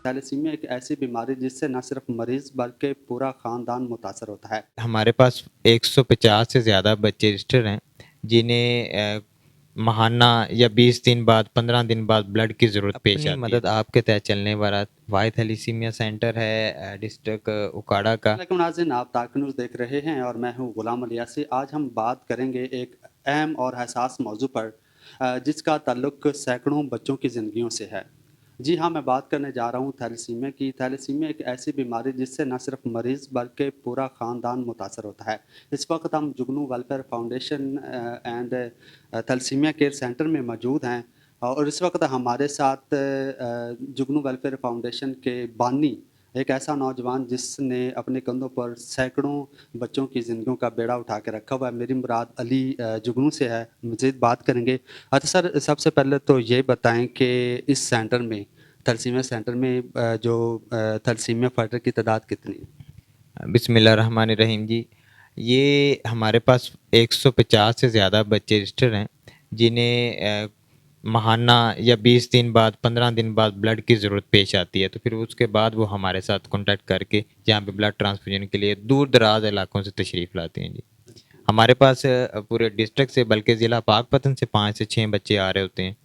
Thalassaemia एक ऐसी बीमारी जिससे न सिर्फ मरीज बल्कि पूरा खानदान मुतासर होता है। हमारे पास 150 से ज़्यादा बच्चे रजिस्टर हैं जिन्हें माहाना या 20 दिन बाद 15 दिन बाद ब्लड की ज़रूरत पेश आती है। अपनी मदद आपके तहत चलने वाला वाहिद थैलेसीमिया सेंटर है डिस्ट्रिक्ट उकाड़ा का। वालेकुम नाज़रीन, आप ताक न्यूज़ देख रहे हैं और मैं हूं गुलाम अली यासी। आज हम बात करेंगे एक अहम और हसास मौजू पर जिसका ताल्लुक सैकड़ों बच्चों की ज़िंदगियों से है। जी हाँ, मैं बात करने जा रहा हूँ थैलेसीमिया की। थैलेसीमिया एक ऐसी बीमारी जिससे न सिर्फ मरीज़ बल्कि पूरा ख़ानदान मुतासर होता है। इस वक्त हम Jugnu welfare foundation and thalassemia care centre में मौजूद हैं और इस वक्त हमारे साथ जुगनू वेलफेयर फाउंडेशन के बानी एक ऐसा नौजवान जिसने अपने कंधों पर सैकड़ों बच्चों की ज़िंदगियों का बेड़ा उठा के रखा हुआ है। मेरी मुराद अली जुगनू से है। मज़ीद बात करेंगे। अच्छा सर, सबसे पहले तो ये बताएं कि इस सेंटर में थैलेसीमिया सेंटर में जो थैलेसीमिया फाइटर की तादाद कितनी है? बिस्मिल्लाहिर्रहमानिर्रहीम जी। ये हमारे पास 150 से ज़्यादा बच्चे रजिस्टर हैं जिन्हें माहाना या 20 दिन बाद 15 दिन बाद ब्लड की ज़रूरत पेश आती है, तो फिर उसके बाद वो हमारे साथ कांटेक्ट करके यहाँ पे ब्लड ट्रांसफ्यूजन के लिए दूर दराज इलाकों से तशरीफ़ लाते हैं जी। हमारे पास पूरे डिस्ट्रिक्ट से बल्कि ज़िला पाकपतन से 5 से 6 बच्चे आ रहे होते हैं।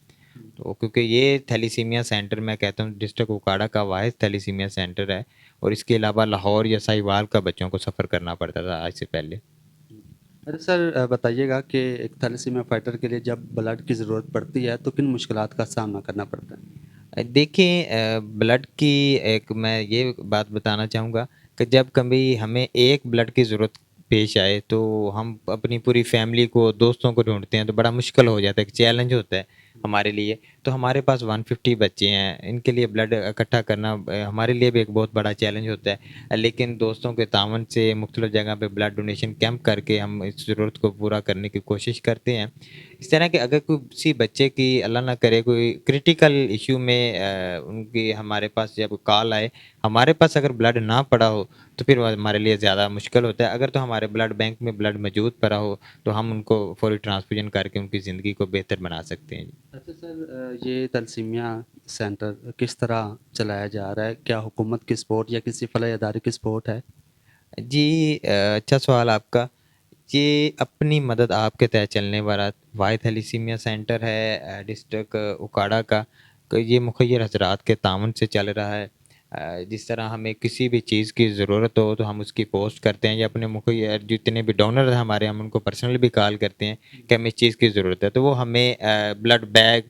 तो क्योंकि ये थैलीसीमिया सेंटर मैं कहता हूँ डिस्ट्रिक्ट उकाड़ा का वाहिद थैलीसीमिया सेंटर है, और इसके अलावा लाहौर या साहिवाल का बच्चों को सफ़र करना पड़ता था आज से पहले। अरे सर, बताइएगा कि एक थैलेसीमिया फाइटर के लिए जब ब्लड की ज़रूरत पड़ती है तो किन मुश्किलात का सामना करना पड़ता है? देखिए, ब्लड की एक मैं ये बात बताना चाहूँगा कि जब कभी हमें एक ब्लड की ज़रूरत पेश आए तो हम अपनी पूरी फैमिली को, दोस्तों को ढूँढते हैं, तो बड़ा मुश्किल हो जाता है, एक चैलेंज होता है हमारे लिए। तो हमारे पास 150 बच्चे हैं, इनके लिए ब्लड इकट्ठा करना हमारे लिए भी एक बहुत बड़ा चैलेंज होता है। लेकिन दोस्तों के तावन से मुख्तलिफ़ जगह पे ब्लड डोनेशन कैंप करके हम इस ज़रूरत को पूरा करने की कोशिश करते हैं। इस तरह के अगर किसी बच्चे की अल्लाह ना करे कोई क्रिटिकल इशू में उनकी हमारे पास जब कॉल आए, हमारे पास अगर ब्लड ना पड़ा हो तो फिर वो हमारे लिए ज़्यादा मुश्किल होता है। अगर तो हमारे ब्लड बैंक में ब्लड मौजूद पड़ा हो तो हम उनको फौरी ट्रांसफ्यूजन करके उनकी ज़िंदगी को बेहतर बना सकते हैं। अच्छा सर, ये थैलेसीमिया सेंटर किस तरह चलाया जा रहा है? क्या हुकूमत की सपोर्ट या किसी फलाही इदारे की सपोर्ट है? जी, अच्छा सवाल आपका। ये अपनी मदद आपके तहत चलने वाला वाहिद थैलेसीमिया सेंटर है डिस्ट्रिक्ट उकाड़ा का। ये मुखय्यर हज़रात के तावन से चल रहा है। जिस तरह हमें किसी भी चीज़ की ज़रूरत हो तो हम उसकी पोस्ट करते हैं, या अपने मुखय्यर जितने भी डोनर हैं हमारे, हम उनको पर्सनली भी कॉल करते हैं कि हमें इस चीज़ की ज़रूरत है, तो वो हमें ब्लड बैग,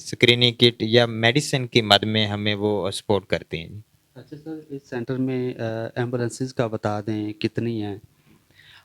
स्क्रीनिंग किट या मेडिसिन की मद में हमें वो सपोर्ट करते हैं। अच्छा सर, इस सेंटर में एम्बुलेंसेस का बता दें कितनी हैं?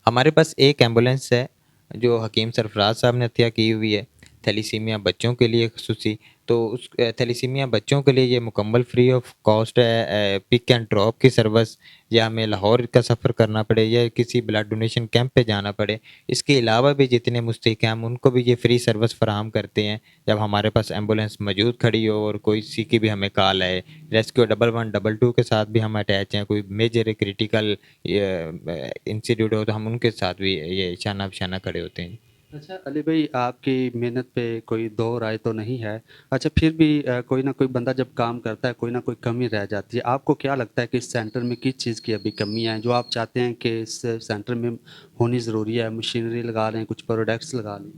हमारे पास एक एम्बुलेंस है जो हकीम सरफराज साहब ने हत्या की हुई है थैलीसीमिया बच्चों के लिए खसूसी। तो उस थैलीसीमिया बच्चों के लिए ये मुकम्मल फ्री ऑफ कॉस्ट है। पिक एंड ड्रॉप की सर्विस, या हमें लाहौर का सफ़र करना पड़े या किसी ब्लड डोनेशन कैंप पे जाना पड़े, इसके अलावा भी जितने मुस्तहिक हैं हम उनको भी ये फ्री सर्विस फराहम करते हैं। जब हमारे पास एम्बुलेंस मौजूद खड़ी हो और कोई सी की भी हमें कॉल आए, रेस्क्यू 1112 के साथ भी हम अटैच हैं, कोई मेजर क्रिटिकल इंस्टीट्यूट हो तो हम उनके साथ भी ये शाना बशाना खड़े होते हैं। अच्छा अली भाई, आपकी मेहनत पे कोई दो राय तो नहीं है। अच्छा फिर भी कोई ना कोई बंदा जब काम करता है कोई ना कोई कमी रह जाती है। आपको क्या लगता है कि इस सेंटर में किस चीज़ की अभी कमी है जो आप चाहते हैं कि इस सेंटर में होनी ज़रूरी है? मशीनरी लगा लें, कुछ प्रोडक्ट्स लगा लें?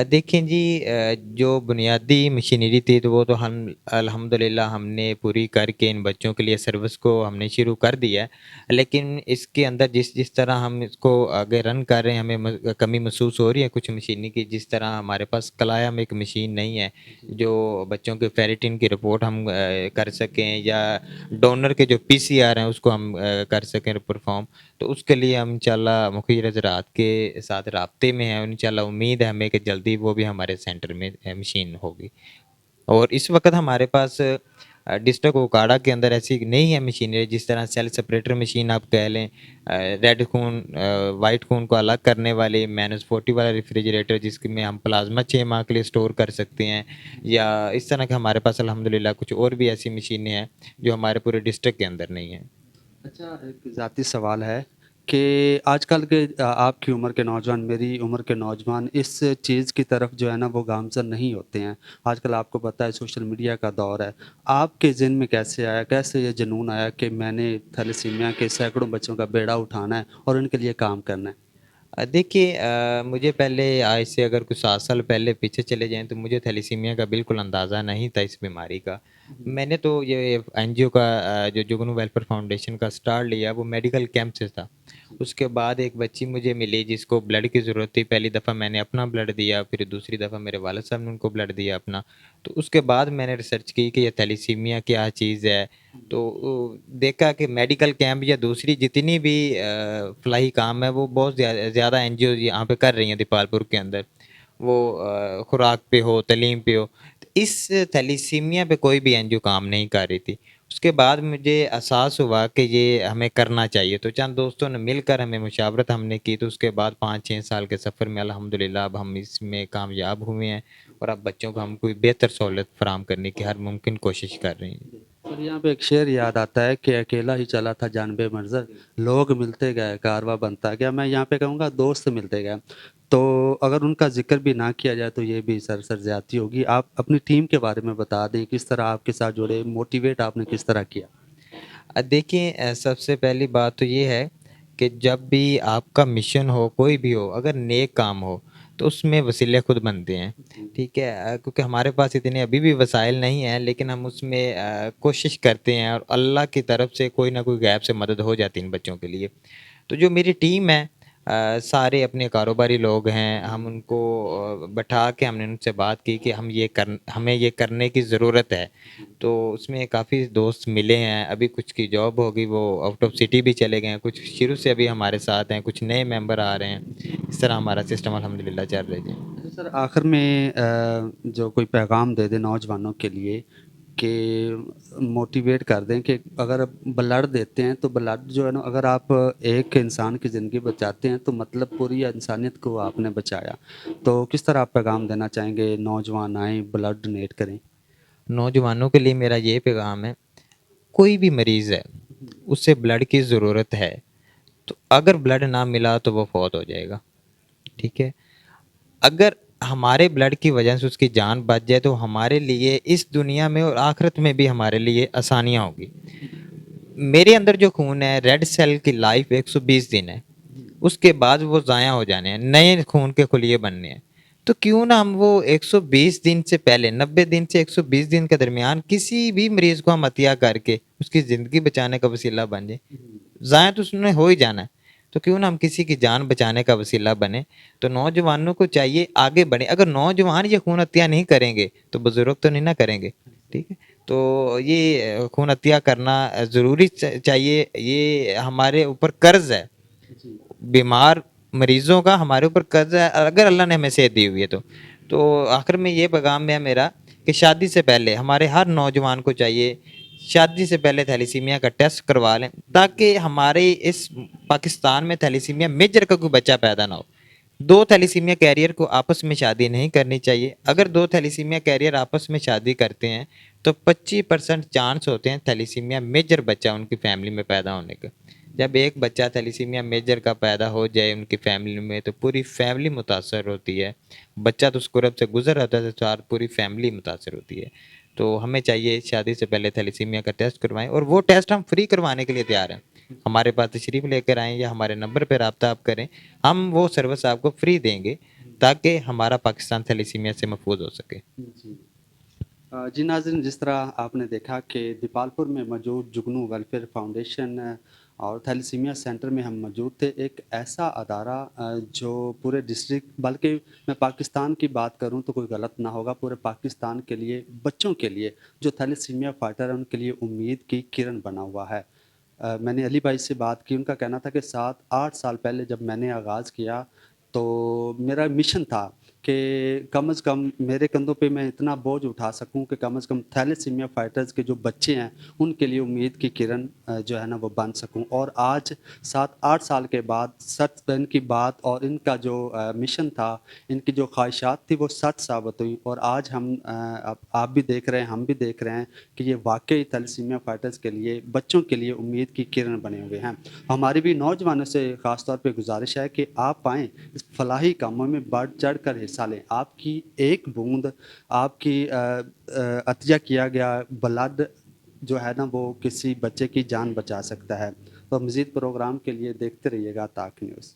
देखें जी, जो बुनियादी मशीनरी थी तो वो तो हम अल्हम्दुलिल्लाह हमने पूरी करके इन बच्चों के लिए सर्विस को हमने शुरू कर दिया है। लेकिन इसके अंदर जिस जिस तरह हम इसको आगे रन कर रहे हैं, हमें कमी महसूस हो रही है कुछ मशीनरी की। जिस तरह हमारे पास क्लायम एक मशीन नहीं है जी। जो बच्चों के फेरिटिन की रिपोर्ट हम कर सकें, या डोनर के जो पीसीआर हैं उसको हम कर सकें परफॉर्म। तो उसके लिए हम इंशाल्लाह मुखिया ज़राअत के साथ राब्ते में हैं, और इंशाल्लाह उम्मीद है हमें कि जल्दी वो भी हमारे सेंटर में मशीन होगी। और इस वक्त हमारे पास डिस्ट्रिक्ट उकाड़ा के अंदर ऐसी नहीं है मशीनरी, जिस तरह सेल सेपरेटर मशीन आप कह लें, रेड खून वाइट खून को अलग करने वाली -40 वाला रेफ्रिजरेटर जिसमें में हम प्लाज्मा 6 माह के लिए स्टोर कर सकते हैं, या इस तरह के हमारे पास अल्हम्दुलिल्लाह कुछ और भी ऐसी मशीनें हैं जो हमारे पूरे डिस्ट्रिक्ट के अंदर नहीं हैं। अच्छा, एक ज़ाती सवाल है کہ آج کل کے آپ کی عمر کے نوجوان، میری عمر کے نوجوان اس چیز کی طرف جو ہے نا وہ گامزن نہیں ہوتے ہیں۔ آج کل آپ کو پتہ ہے سوشل میڈیا کا دور ہے۔ آپ کے ذہن میں کیسے آیا، کیسے یہ جنون آیا کہ میں نے تھیلیسیمیا کے سینکڑوں بچوں کا بیڑا اٹھانا ہے اور ان کے لیے کام کرنا ہے؟ دیکھیے مجھے پہلے آج سے اگر کچھ 7 سال پہلے پیچھے چلے جائیں تو مجھے تھیلیسیمیا کا بالکل اندازہ نہیں تھا اس بیماری کا۔ میں نے تو یہ این جی او کا جو جگنو ویلفیئر فاؤنڈیشن کا اسٹارٹ لیا وہ میڈیکل کیمپ سے تھا۔ اس کے بعد ایک بچی مجھے ملی جس کو بلڈ کی ضرورت تھی، پہلی دفعہ میں نے اپنا بلڈ دیا، پھر دوسری دفعہ میرے والد صاحب نے ان کو بلڈ دیا اپنا۔ تو اس کے بعد میں نے ریسرچ کی کہ یہ تھیلیسیمیا کیا چیز ہے، تو دیکھا کہ میڈیکل کیمپ یا دوسری جتنی بھی فلاحی کام ہے وہ بہت زیادہ این جی او یہاں پہ کر رہی ہیں دیپال پور کے اندر، وہ خوراک پہ ہو، تعلیم پہ ہو۔ اس تھیلیسیمیا پہ کوئی بھی این جی او کام نہیں کر رہی تھی۔ اس کے بعد مجھے احساس ہوا کہ یہ ہمیں کرنا چاہیے، تو چند دوستوں نے مل کر ہمیں مشاورت ہم نے کی، تو اس کے بعد 5-6 سال کے سفر میں الحمدللہ اب ہم اس میں کامیاب ہوئے ہیں، اور اب بچوں کو ہم کوئی بہتر سہولت فراہم کرنے کی ہر ممکن کوشش کر رہے ہیں۔ اور یہاں پہ ایک شعر یاد آتا ہے کہ اکیلا ہی چلا تھا جانب منظر، لوگ ملتے گئے کارواں بنتا گیا۔ میں یہاں پہ کہوں گا دوست ملتے گئے، تو اگر ان کا ذکر بھی نہ کیا جائے تو یہ بھی سرسر زیادتی ہوگی۔ آپ اپنی ٹیم کے بارے میں بتا دیں، کس طرح آپ کے ساتھ جڑے، موٹیویٹ آپ نے کس طرح کیا؟ دیکھیں سب سے پہلی بات تو یہ ہے کہ جب بھی آپ کا مشن ہو، کوئی بھی ہو، اگر نیک کام ہو تو اس میں وسیلے خود بنتے ہیں، ٹھیک ہے۔ کیونکہ ہمارے پاس اتنے ابھی بھی وسائل نہیں ہیں، لیکن ہم اس میں کوشش کرتے ہیں، اور اللہ کی طرف سے کوئی نہ کوئی غیب سے مدد ہو جاتی ہے ان بچوں کے لیے۔ تو جو میری ٹیم ہے سارے اپنے کاروباری لوگ ہیں، ہم ان کو بٹھا کے ہم نے ان سے بات کی کہ ہمیں یہ کرنے کی ضرورت ہے۔ تو اس میں کافی دوست ملے ہیں، ابھی کچھ کی جاب ہوگی وہ آؤٹ آف سٹی بھی چلے گئے ہیں، کچھ شروع سے ابھی ہمارے ساتھ ہیں، کچھ نئے ممبر آ رہے ہیں۔ اس طرح ہمارا سسٹم الحمدللہ چل رہا ہے جی۔ اچھا سر، آخر میں جو کوئی پیغام دے دیں نوجوانوں کے لیے کہ موٹیویٹ کر دیں کہ اگر بلڈ دیتے ہیں تو بلڈ جو ہے نا، اگر آپ ایک انسان کی زندگی بچاتے ہیں تو مطلب پوری انسانیت کو آپ نے بچایا، تو کس طرح آپ پیغام دینا چاہیں گے نوجوان آئیں بلڈ ڈونیٹ کریں؟ نوجوانوں کے لیے میرا یہ پیغام ہے، کوئی بھی مریض ہے اسے بلڈ کی ضرورت ہے، تو اگر بلڈ نہ ملا تو وہ فوت ہو جائے گا، ٹھیک ہے۔ اگر ہمارے بلڈ کی وجہ سے اس کی جان بچ جائے تو ہمارے لیے اس دنیا میں اور آخرت میں بھی ہمارے لیے آسانیاں ہوگی۔ میرے اندر جو خون ہے، ریڈ سیل کی لائف 120 دن ہے، اس کے بعد وہ ضائع ہو جانے ہیں، نئے خون کے خلیے بننے ہیں۔ تو کیوں نہ ہم وہ 120 دن سے پہلے، 90 دن سے 120 دن کے درمیان کسی بھی مریض کو ہم عطیہ کر کے اس کی زندگی بچانے کا وسیلہ بن جائیں۔ ضائع تو اس نے ہو ہی جانا ہے، تو کیوں نہ ہم کسی کی جان بچانے کا وسیلہ بنے۔ تو نوجوانوں کو چاہیے آگے بڑھیں، اگر نوجوان یہ خون عطیہ نہیں کریں گے تو بزرگ تو نہیں نہ کریں گے، ٹھیک ہے۔ تو یہ خون عطیہ کرنا ضروری چاہیے، یہ ہمارے اوپر قرض ہے، بیمار مریضوں کا ہمارے اوپر قرض ہے، اگر اللہ نے ہمیں صحت دی ہوئی ہے تو آخر میں یہ پیغام ہے میرا کہ شادی سے پہلے ہمارے ہر نوجوان کو چاہیے شادی سے پہلے تھیلیسیمیا کا ٹیسٹ کروا لیں، تاکہ ہمارے اس پاکستان میں تھیلیسیمیا میجر کا کوئی بچہ پیدا نہ ہو۔ دو تھیلیسیمیا کیریئر کو آپس میں شادی نہیں کرنی چاہیے۔ اگر دو تھیلیسیمیا کیریئر آپس میں شادی کرتے ہیں تو 25% چانس ہوتے ہیں تھیلیسیمیا میجر بچہ ان کی فیملی میں پیدا ہونے کا۔ جب ایک بچہ تھیلیسیمیا میجر کا پیدا ہو جائے ان کی فیملی میں تو پوری فیملی متاثر ہوتی ہے، بچہ تو اس قرب سے گزر رہتا ہے تو پوری فیملی متاثر ہوتی ہے۔ تو ہمیں چاہیے شادی سے پہلے تھیلیسیمیا کا ٹیسٹ کروائیں، اور وہ ٹیسٹ ہم فری کروانے کے لیے تیار ہیں۔ ہمارے پاس تشریف لے کر آئیں یا ہمارے نمبر پہ رابطہ آپ کریں، ہم وہ سروس آپ کو فری دیں گے تاکہ ہمارا پاکستان تھیلیسیمیا سے محفوظ ہو سکے۔ جی جی ناظرین، جس طرح آپ نے دیکھا کہ دیپال پور میں موجود جگنو ویلفیئر فاؤنڈیشن اور تھیلیسیمیا سینٹر میں ہم موجود تھے، ایک ایسا ادارہ جو پورے ڈسٹرکٹ، بلکہ میں پاکستان کی بات کروں تو کوئی غلط نہ ہوگا، پورے پاکستان کے لیے، بچوں کے لیے جو تھیلیسیمیا فائٹر ہیں ان کے لیے امید کی کرن بنا ہوا ہے۔ میں نے علی بھائی سے بات کی، ان کا کہنا تھا کہ 7-8 سال پہلے جب میں نے آغاز کیا تو میرا مشن تھا कि कम से कम मेरे कंधों पे मैं इतना बोझ उठा सकूं कि कम से कम थैलेसीमिया फाइटर्स के जो बच्चे हैं उनके लिए उम्मीद की किरण जो है ना वो बन सकूं। और आज 7-8 साल के बाद सच इनकी बात और इनका जो मिशन था, इनकी जो ख्वाहिशात थी वो सच साबित हुई। और आज हम आप भी देख रहे हैं, हम भी देख रहे हैं कि ये वाकई थैलेसीमिया फाइटर्स के लिए, बच्चों के लिए उम्मीद की किरण बने हुए हैं। हमारी भी नौजवानों से ख़ास तौर पे गुजारिश है कि आप आएँ, इस फलाही कामों में बढ़ चढ़ कर हिस्सा लें। आपकी एक बूंद, आपकी अतिया किया गया ब्लड जो है ना वो किसी बच्चे की जान बचा सकता है। तो मज़ीद प्रोग्राम के लिए देखते रहिएगा ताक न्यूज़।